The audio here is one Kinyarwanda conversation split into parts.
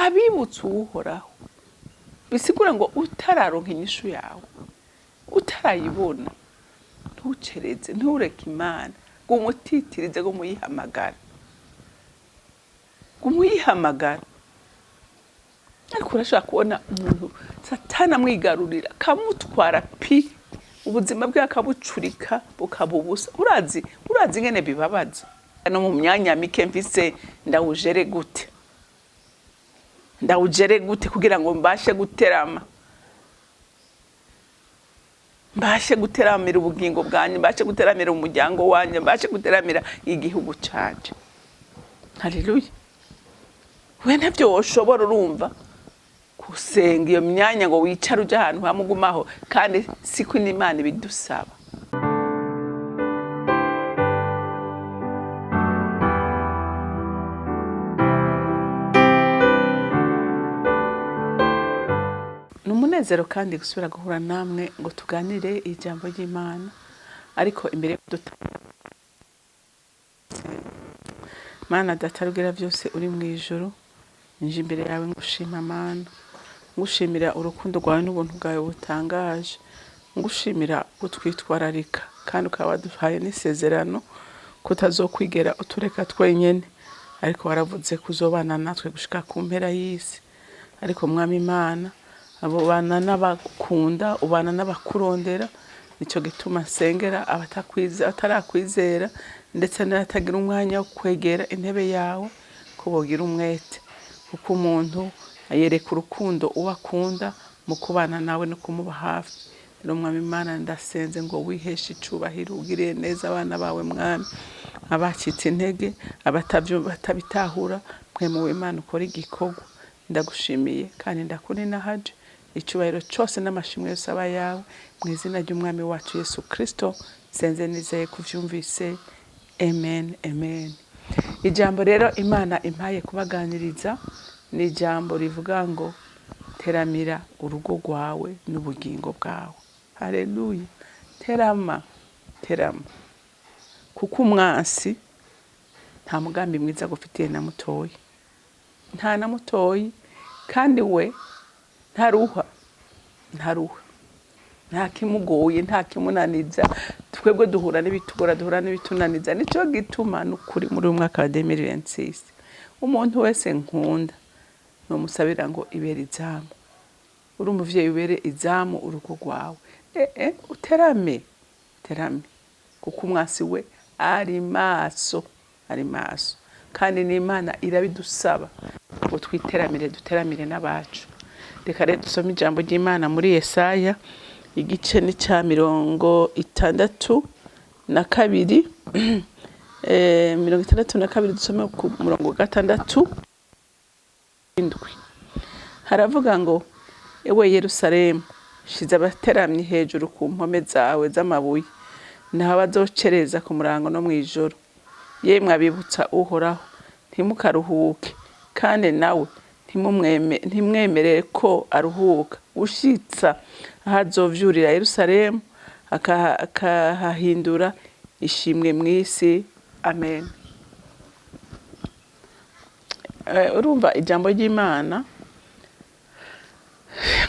abibutse uhoraho bisigura ngo utararonka inyishu yawe utarayibona ntucereze ntureke Imana ngo umutitirize ngo muyihamagara ariko urashaka kubona umuntu Satani amwigarurira kamutwara ubuzima bwe akabucurika bukabubusa urazi ngene bibabaza no mu myanya mike mfise ndawujere gute kugira ngo mbashe guteramira ubugingo bwanjye mbashe guteramira umuryango wanjye mbashe guteramira igihugu cyaje. Haleluya. We ntabyo woshobora urumva gusenga iyo myanya ngo wicare uje ahantu hamugumaho kandi siko n'Imana ibidusaba. Numunezero kandi gusubira guhura namwe ngo tuganire ijambo ry'Imana ariko imbere Mana datarugira byose uri mu ijuru nje imbere yawe ngushima Mana ngushimira urukundo rwawe n'ubuntu bwawe butangaje ngushimira gutwitwararika kandi ukaba duhaye n'isezerano kutazokwigera utureka twenyene ariko waravuze kuzobana natwe gushika ku mpera y'isi ariko mwami Imana abo bana n'abakunda ubana n'abakurondera nico gituma sengera atarakwizera ndetse n'atagira umwanya wo kwegera intebe yawe kubogira umwete kuko umuntu ayereka urukundo ubakunda mu kubana nawe no kumuba hafi. Rero mwami Imana ndasenze ngo wiheshe icubahiro ugirire neza abana bawe mwami abacitse intege batabitahura mwe mu Imana ukora igikorwa ndagushimiye kandi ndakuninahaje icubahiro cyose n'amashimwe yose aba yawe mu izina ry'umwami wacu Yesu Kristo senze nizeye kuvyumvise amen amen. Ijambo rero Imana impaye kubaganiriza ni ijambo rivuga ngo teramira urugo rwawe n'ubugingo bwawe. Haleluya. terama kuko umwansi nta mugambi mwiza gufitiye na mutoyi kandi we ntaruha nta kimugoye nta kimunaniza twebwe duhura n'ibitunaniza nico gituma n'ukuri muri umwaka wa 2026 umuntu wese nkunda no musabira ngo ibere izamu uri umuvyeyi ubere izamu urugo rwawe uterame kuko umwasi we ari maso kandi n'Imana irabidusaba ngo duteramire n'abacu. Reka rero dusome ijambo ry'Imana muri Yesaya igice ni ca 62 62 dusome ku murongo 6 haravuga ngo ewe Yerusalemu shize abateramye hejuru ku mpome zawe z'amabuye naho bazocereza ku murango no mwijoro yemwe abibutsa uhoraho ntimukaruhuke kandi nawe ntimwemerere ko aruhuka ushitsa ahazovyurira Yerusalemu akahahindura ishimwe mw'isi amen. Urumva ijambo ry'Imana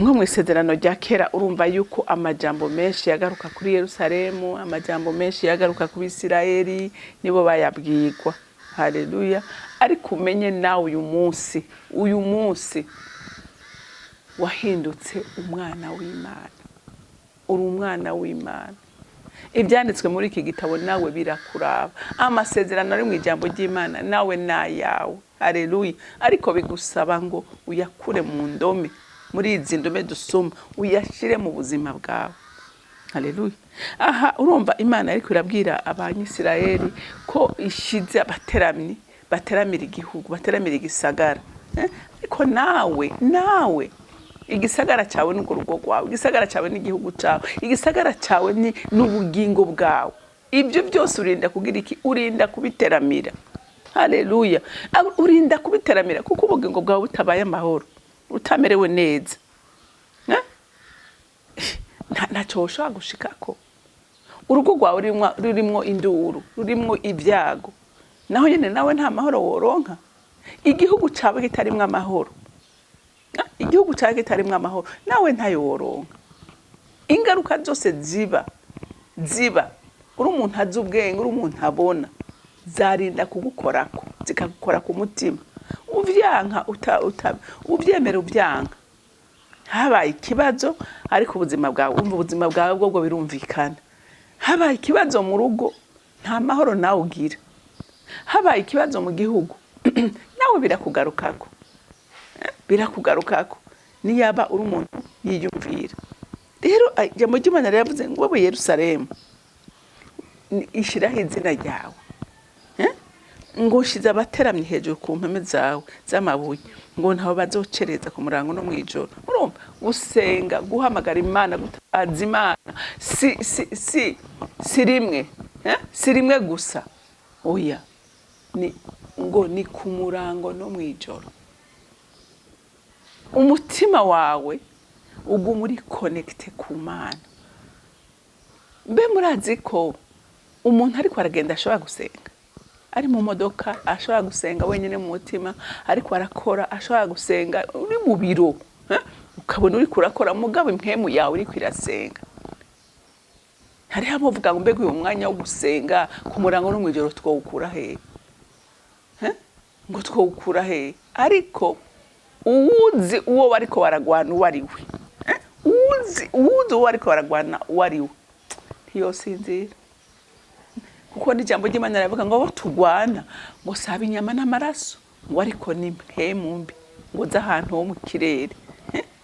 nko mw'isezerano rya kera urumva yuko amajambo menshi yagaruka kuri Yerusalemu amajambo menshi yagaruka ku Bisirayeli nibo bayabwirwa. Haleluya. Ariko umenye nawe uyu munsi wahindutse umwana w'Imana uri umwana w'Imana. Ibyanditswe muri iki gitabo nawe birakuraba amasezerano ari mu ijambo ry'Imana nawe nayawe. Haleluya. Ariko bigusaba ngo uyakure mu ndome muri izi ndome dusoma uyashire mu buzima bwawe. Haleluya. Aha urumva Imana ariko irabwira abanyisirayeli ko ishize bateramira igihugu bateramira igisagara. Ariko nawe igisagara cyawe n'urugo rugo rwawe igisagara cyawe n'igihugu cyawe igisagara cyawe ni n'ubugingo bwawe ibyo byose urinda kugira iki urinda kubiteramira. Haleluya. Urinda kubiteramira kuko ubugingo bwawe butabaye amahoro utamerewe neza ntacyo ushobora gushikako. Urugo rwawe rurimo induru rurimo ibyago naho nyine nawe nta mahoro woronka. Igihugu cyawe kitarimwe amahoro igihugu cyawe kitarimwo amahoro nawe ntayo woronka. Ingaruka zose ziba uri umuntu azi ubwenge, uri umuntu abona, zarinda kugukorako, zikagukora ku mutima. Uvyanka uvyemera uvyanka, habaye ikibazo ariko ubuzima bwawe umva ubuzima bwawe bwo birumvikana. Habaye ikibazo mu rugo nta mahoro nawe ugira. Habaye ikibazo mu gihugu nawe birakugarukako, niyaba uri umuntu yiyumvira. Rero ijambo ry'Imana riravuze ngo wowe Yerusalemu ishiraho izina ryawe, ngo ushize abateramye hejuru ku mpome zawe z'amabuye, ngo ntaho bazocereza ku murango no mwijoro. Urumva gusenga, guhamagara Imana, gutabaza Imana si rimwe gusa, oya ngo ni ku murango no mwijoro. Umutima wawe uguma uri connecte ku Mana. Mbe murazi ko umuntu ariko aragenda ashobora gusenga, ari mu modoka ashobora gusenga wenyine mu mutima, ariko arakora ashobora gusenga uri mu biro, ukabona uri kurakora mugabo impemu yawe uri kwirasenga. Hari abavuga ngo mbega uyu mwanya wo gusenga ku murango no mwijoro twawukura he? Ngo twawukura he? Ariko uwuzi uwo bariko baragwana uwo ari we, uwuzi uwo bariko baragwana uwo ari we, ntiyosinzira. Kuko n'ijambo ry'Imana riravuga ngo abo tugwana ngo saba inyama n'amaraso, ngo ariko ni impemu mbi ngo za ahantu ho mu kirere.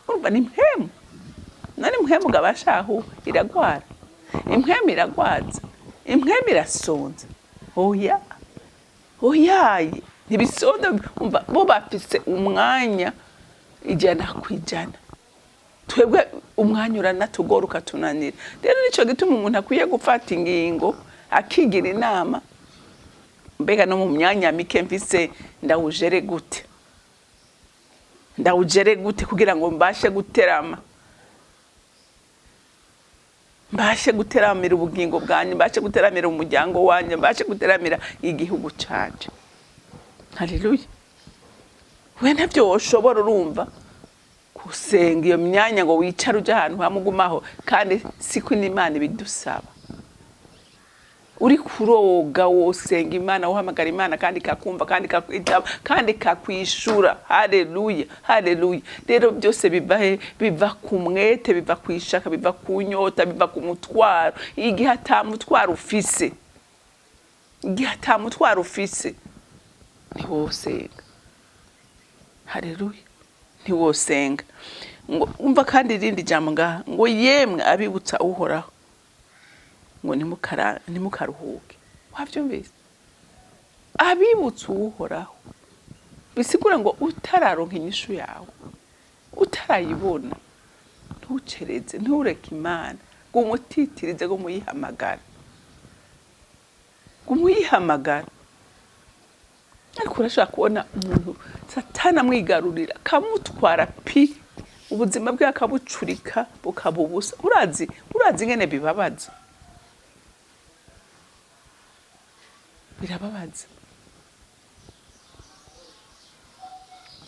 Urumva ni impemu, nani impemu gabashaho iragwara, impemu iragwaza, impemu irasonza. Oya ntibisonda. Umva bo bafise umwanya 100%. Twebwe umwanya uranatugora ukatunanira. Rero nico gituma umuntu akwiye gufata ingingo, akigira inama, mbega no mu myanya mike mfise ndawujere gute kugira ngo mbashe guteramira ubugingo bwanjye, mbashe guteramira umuryango wanjye, mbashe guteramira igihugu cyacu. Haleluya. We ntabyo woshobora urumva gusenga iyo myanya ngo wicare uje ahantu hamugumaho, kandi siko n'Imana ibidusaba. Uri kuroga wosenga Imana, uhamagara Imana kandi kakumva, kandi kakwitaba, kandi kakwishura. Haleluya. Rero byose biva ku mwete, biva kwishaka, biva ku nyota, biva ku mutwaro. Igihe atamutwaro ufise ntiwosenga. Haleluya. Ntiwosenga. Ngo umva kandi irindi jambo ngaha ngo yemwe abibutsa uhoraho ngo ntimukaruhuke. Wavyumvise? Abibutsa uhoraho bisigura ngo utararonka inyishu yawe, utarayibona, ntucereze, ntureke Imana, ngo umutitirize, ngo muyihamagara. Ariko urashaka kubona umuntu Satani amwigarurira, kamutwara ubuzima bwe akabucurika bukabubusa. Urazi ngene bibabaza. Birababaza.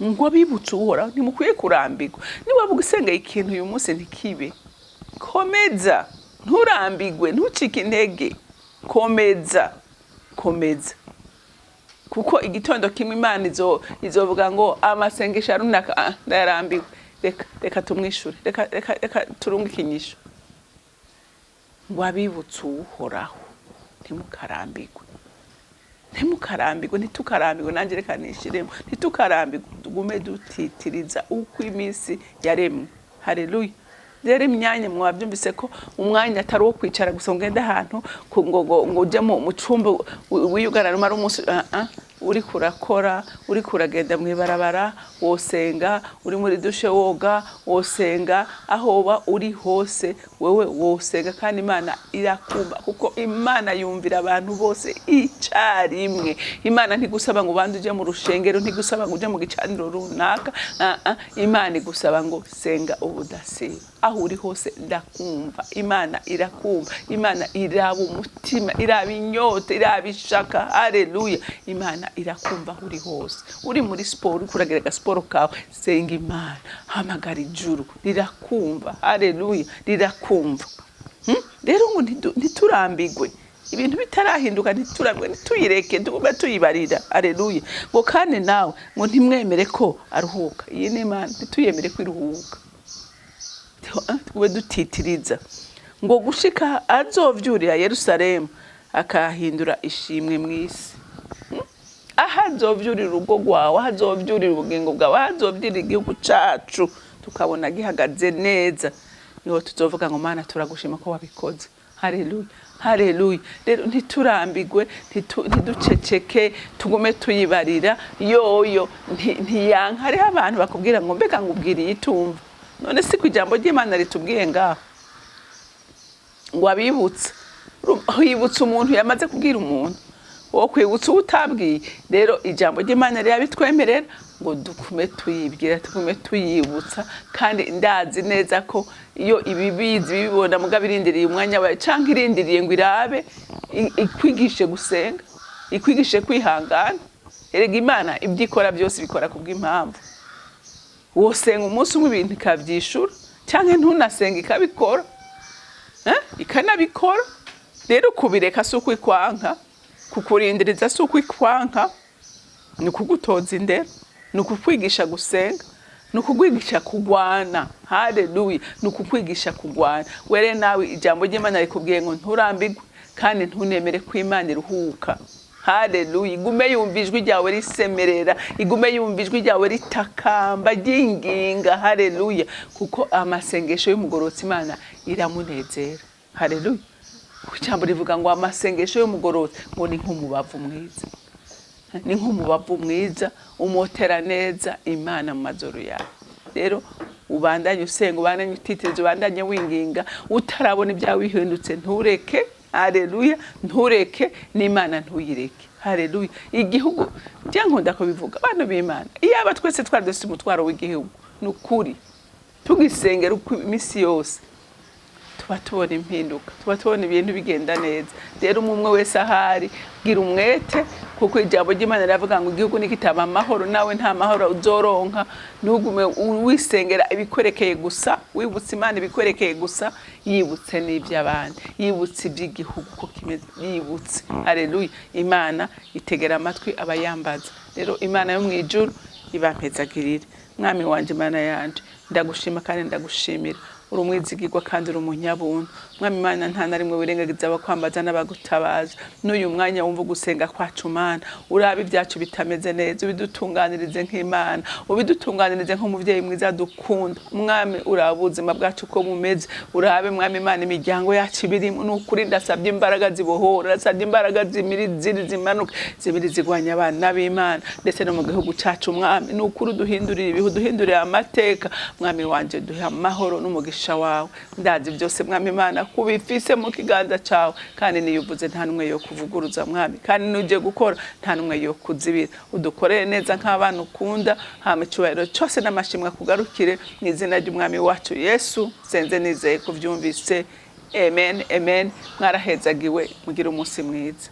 Ngo abibutsa uhoraho ntimukwiye kurambirwa. Niba gusenga ikintu uyu munsi ntikibe, komeza, nturambirwe, ntucike intege, komeza. Kuko igitondo kimwe Imana izovuga ngo amasengesho runaka ndayarambiwe, reka tumwishure, reka turunge ikinyisho. Ngo abibutsa uhoraho ntimukarambirwe, ntitukarambirwe. Nanjye reka nishiremo, ntitukarambirwe, tugume dutitiriza uko iminsi yaremwe. Haleluya. Rero imyanya mwabyumvise ko umwanya atari wo kwicara gusa ngende ahantu ngo uje mu cumba wiyugana numara umunsi. Uri kurakora, uri kuragenda mwibarabara wosenga, uri muri dushe woga wosenga, ahoba uri hose wewe wosenga, kandi Imana irakumva. Kuko Imana yumvira abantu bose icarimwe. Imana ntigusaba ngo bande uje mu rushengero, ntigusaba ngo uje mu gicaniro runaka. Imana igusaba ngo senga ubudasiba. aho uri hose ndakumva. Imana irakumva, Imana iraba umutima, iraba inyota, iraba ishaka. Haleluya. Imana irakumva aho uri hose. Uri muri siporo, kuragereka siporo kawe, senga Imana, hamagara ijuru, rirakumva. Haleluya, rirakumva. Rero ngo ntiturambigwe, ibintu bitarahinduka ntiturambwe, ntituyireke, tugume tuyibarira. Haleluya. Ngo kandi nawe ngo ntimwemere ko aruhuka. Iyi ni Imana, ntituyemere ko iruhuka, tube dutitiriza. Ngo gushika azovyurira Yerusalemu akahindura ishimwe mw'isi. Aha azovyurira urugo rwawe, aha azovyurira ubugingo bwawe, aha azovyurira igihugu cacu tukabona gihagaze neza, niho tuzovuga ngo Mana turagushima ko wabikoze. Haleluya, haleluya. Rero ntiturambigwe, ntiduceceke, tugume tuyibarira. Yoyo ntiyanka. Hariho abantu bakubwira ngo mbega ngubwiriye itumva. None si ku ijambo ry'Imana ritubwiye ngaho ngo abibutse, wibutse umuntu yamaze kubwira umuntu, wo kwibutsa utabwiye. Rero ijambo ry'Imana rirabitwemerera ngo dukume tuyibwira, tugume tuyibutsa. Kandi ndazi neza ko iyo ibibizi bibibona muga birindiriye umwanya wawe, canke irindiriye ngo irabe ikwigishe gusenga, ikwigishe kwihangana. Erega Imana ibyikora byose bikora kubw'impamvu. Wosenga umunsi umwe ibintu ikavyishura, canke ntunasenga ikabikora, ikanabikora. Rero kubireka si ukwikwanka, kukurindiriza si ukwikwanka, ni kugutoza indero, ni ukukwigisha gusenga, ni ukukwigisha kugwana. Haleluya, ni ukukwigisha kugwana. Were nawe ijambo ry'Imana rikubwiye ngo nturambigwe kandi ntunemere ko Imana iruhuka. Haleluya. Igume yumva ijwi ryawe risemerera, igume yumva ijwi ryawe ritakamba ryinginga. Haleluya. Kuko amasengesho y'umugorotsi Imana iramunezera. Haleluya. Ijambo rivuga ngo amasengesho y'umugorotsi ngo ni nk'umubavu mwiza, ni nk'umubavu mwiza umotera neza Imana mu mazuru yawe. Rero ubandanye usenga, ubandanye utitiriza, ubandanye winginga, utarabona ibyawe bihindutse ntureke. Haleluya, ntureke n'Imana ntuyireke. Haleluya. Igihugu njya nkunda ko bivuga abantu b'Imana, iyaba twese twari dufite umutwaro w'igihugu, nukuri tugisengera imisi yose, tuba tubona impinduka, tuba tubona ibintu bigenda neza. Rero umwe wese ahari gira umwete, kuko ijambo ry'Imana riravuga ngo igihugu nikitaba amahoro nawe nta mahoro uzoronka. Nugume wisengera ibikwerekeye gusa, wibutse Imana ibikwerekeye gusa, yibutse n'iby'abandi, yibutse iby'igihugu ko kimeze, yibutse. Haleluya. Imana itegera amatwi abayambaza. Rero Imana yo mwijuru ibampezagirire. Mwami wanje, Imana yanje, ndagushima kandi ndagushimira. Uri umwizigirwa kandi uri umunyabuntu. Mwami Imana, nta na rimwe wirengagiza abakwambaza n'abagutabaza. N'uyu mwanya wumva gusenga kwacu Mana, urabe ibyacu bitameze neza, ubidutunganirize nk'Imana, ubidutunganirize nk'umuvyeyi mwiza dukunda. Mwami, urabe ubuzima bwacu ko bumeze, urabe Mwami Imana imiryango yacu birimo. N'ukuri ndasabye imbaraga zibohora, ndasabye imbaraga ziri zimanuka, zibiri zigwanya abana b'Imana ndetse no mu gihugu cacu. Mwami, n'ukuri duhindurire ibihu, duhindurire amateka. Mwami wanje, duhe amahoro n'umugisha wawe. Ndazi byose Mwami Imana kubifise mu kiganza cawe, kandi niyuvuze nta numwe yo kuvuguruza Mwami, kandi nuje gukora nta numwe yo kuzibira. Udukorere neza nk'abana ukunda, hama icubahiro cyose n'amashimwe kugarukire mu izina ry'Umwami wacu Yesu. Senze nizeye kuvyumvise. Amen, amen. Mwarahezagiwe, mugira umunsi mwiza.